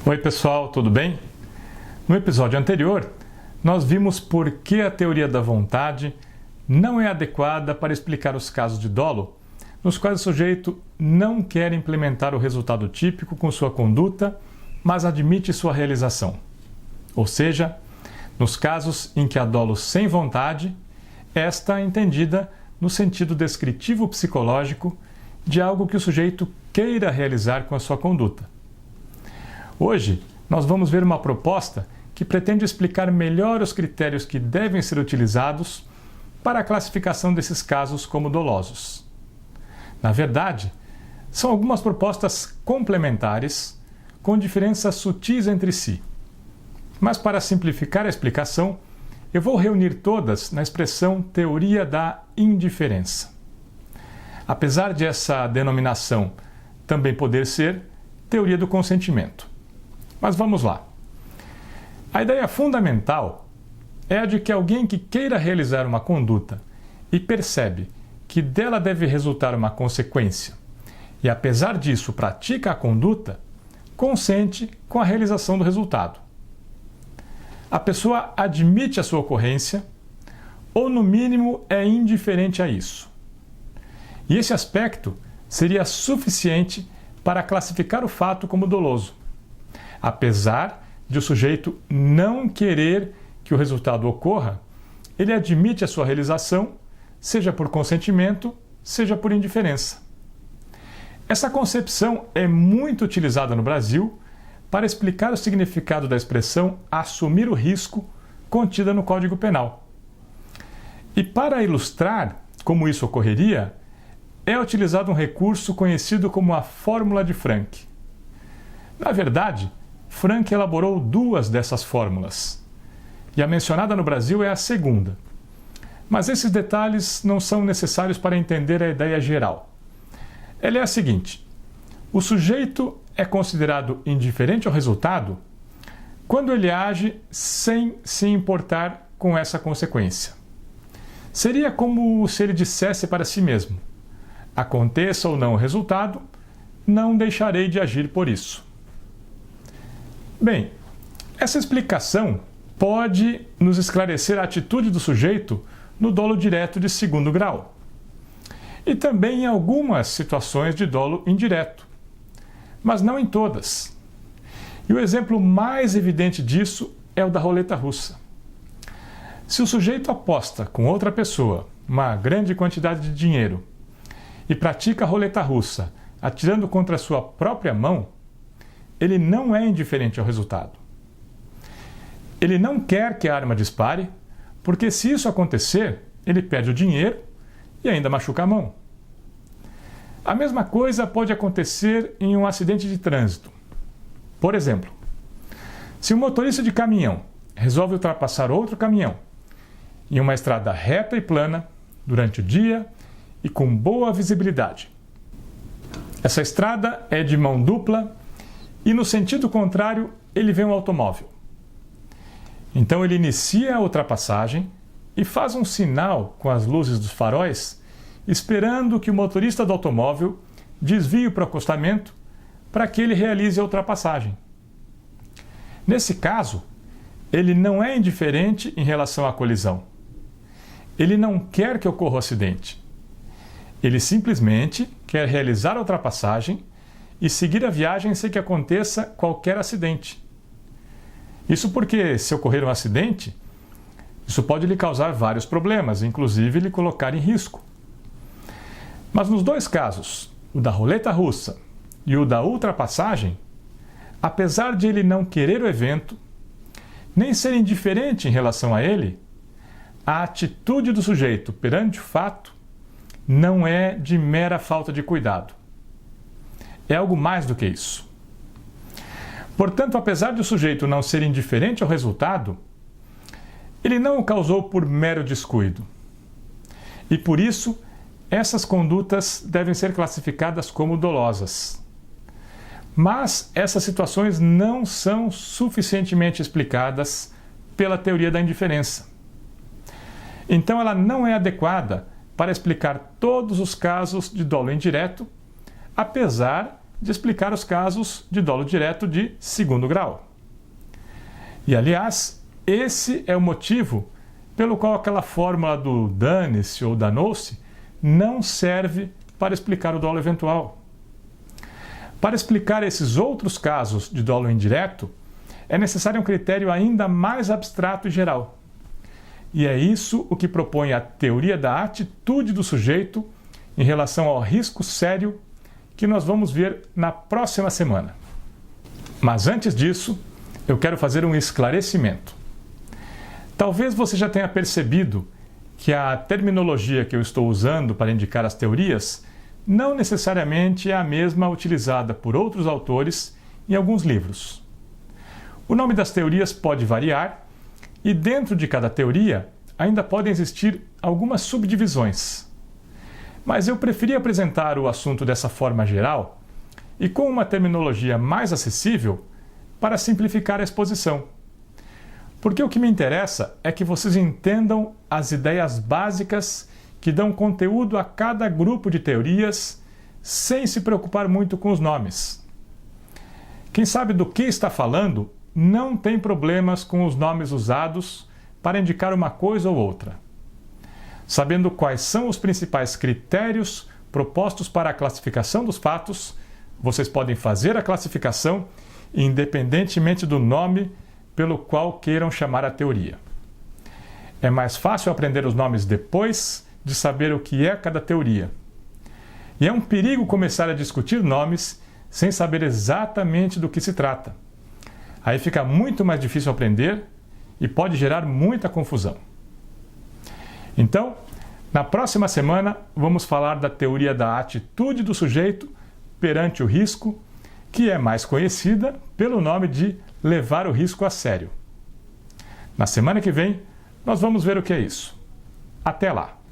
Oi pessoal, tudo bem? No episódio anterior, nós vimos por que a teoria da vontade não é adequada para explicar os casos de dolo nos quais o sujeito não quer implementar o resultado típico com sua conduta, mas admite sua realização. Ou seja, nos casos em que há dolo sem vontade, esta é entendida no sentido descritivo psicológico de algo que o sujeito queira realizar com a sua conduta. Hoje, nós vamos ver uma proposta que pretende explicar melhor os critérios que devem ser utilizados para a classificação desses casos como dolosos. Na verdade, são algumas propostas complementares com diferenças sutis entre si. Mas para simplificar a explicação, eu vou reunir todas na expressão teoria da indiferença. Apesar de essa denominação também poder ser teoria do consentimento. Mas vamos lá. A ideia fundamental é a de que alguém que queira realizar uma conduta e percebe que dela deve resultar uma consequência, e apesar disso pratica a conduta, consente com a realização do resultado. A pessoa admite a sua ocorrência, ou no mínimo é indiferente a isso. E esse aspecto seria suficiente para classificar o fato como doloso, apesar de o sujeito não querer que o resultado ocorra, ele admite a sua realização, seja por consentimento, seja por indiferença. Essa concepção é muito utilizada no Brasil para explicar o significado da expressão assumir o risco contida no Código Penal. E para ilustrar como isso ocorreria, é utilizado um recurso conhecido como a fórmula de Frank. Na verdade, Frank elaborou duas dessas fórmulas, e a mencionada no Brasil é a segunda. Mas esses detalhes não são necessários para entender a ideia geral. Ela é a seguinte: o sujeito é considerado indiferente ao resultado quando ele age sem se importar com essa consequência. Seria como se ele dissesse para si mesmo: aconteça ou não o resultado, não deixarei de agir por isso. Bem, essa explicação pode nos esclarecer a atitude do sujeito no dolo direto de segundo grau. E também em algumas situações de dolo indireto, mas não em todas. E o exemplo mais evidente disso é o da roleta russa. Se o sujeito aposta com outra pessoa uma grande quantidade de dinheiro e pratica a roleta russa atirando contra a sua própria mão, ele não é indiferente ao resultado. Ele não quer que a arma dispare, porque se isso acontecer, ele perde o dinheiro e ainda machuca a mão. A mesma coisa pode acontecer em um acidente de trânsito. Por exemplo, se um motorista de caminhão resolve ultrapassar outro caminhão em uma estrada reta e plana durante o dia e com boa visibilidade. Essa estrada é de mão dupla e no sentido contrário ele vê um automóvel. Então ele inicia a ultrapassagem e faz um sinal com as luzes dos faróis, esperando que o motorista do automóvel desvie para o acostamento para que ele realize a ultrapassagem. Nesse caso, ele não é indiferente em relação à colisão. Ele não quer que ocorra o acidente. Ele simplesmente quer realizar a ultrapassagem e seguir a viagem sem que aconteça qualquer acidente. Isso porque, se ocorrer um acidente, isso pode lhe causar vários problemas, inclusive lhe colocar em risco. Mas nos dois casos, o da roleta russa e o da ultrapassagem, apesar de ele não querer o evento, nem ser indiferente em relação a ele, a atitude do sujeito perante o fato não é de mera falta de cuidado. É algo mais do que isso. Portanto, apesar de o sujeito não ser indiferente ao resultado, ele não o causou por mero descuido. E por isso, essas condutas devem ser classificadas como dolosas. Mas essas situações não são suficientemente explicadas pela teoria da indiferença. Então ela não é adequada para explicar todos os casos de dolo indireto, apesar de explicar os casos de dolo direto de segundo grau. E, aliás, esse é o motivo pelo qual aquela fórmula do dane-se ou danou-se não serve para explicar o dolo eventual. Para explicar esses outros casos de dolo indireto, é necessário um critério ainda mais abstrato e geral. E é isso o que propõe a teoria da atitude do sujeito em relação ao risco sério que nós vamos ver na próxima semana. Mas antes disso, eu quero fazer um esclarecimento. Talvez você já tenha percebido que a terminologia que eu estou usando para indicar as teorias não necessariamente é a mesma utilizada por outros autores em alguns livros. O nome das teorias pode variar e dentro de cada teoria ainda podem existir algumas subdivisões. Mas eu preferi apresentar o assunto dessa forma geral e com uma terminologia mais acessível para simplificar a exposição. Porque o que me interessa é que vocês entendam as ideias básicas que dão conteúdo a cada grupo de teorias sem se preocupar muito com os nomes. Quem sabe do que está falando não tem problemas com os nomes usados para indicar uma coisa ou outra. Sabendo quais são os principais critérios propostos para a classificação dos fatos, vocês podem fazer a classificação independentemente do nome pelo qual queiram chamar a teoria. É mais fácil aprender os nomes depois de saber o que é cada teoria. E é um perigo começar a discutir nomes sem saber exatamente do que se trata. Aí fica muito mais difícil aprender e pode gerar muita confusão. Então, na próxima semana, vamos falar da teoria da atitude do sujeito perante o risco, que é mais conhecida pelo nome de levar o risco a sério. Na semana que vem, nós vamos ver o que é isso. Até lá!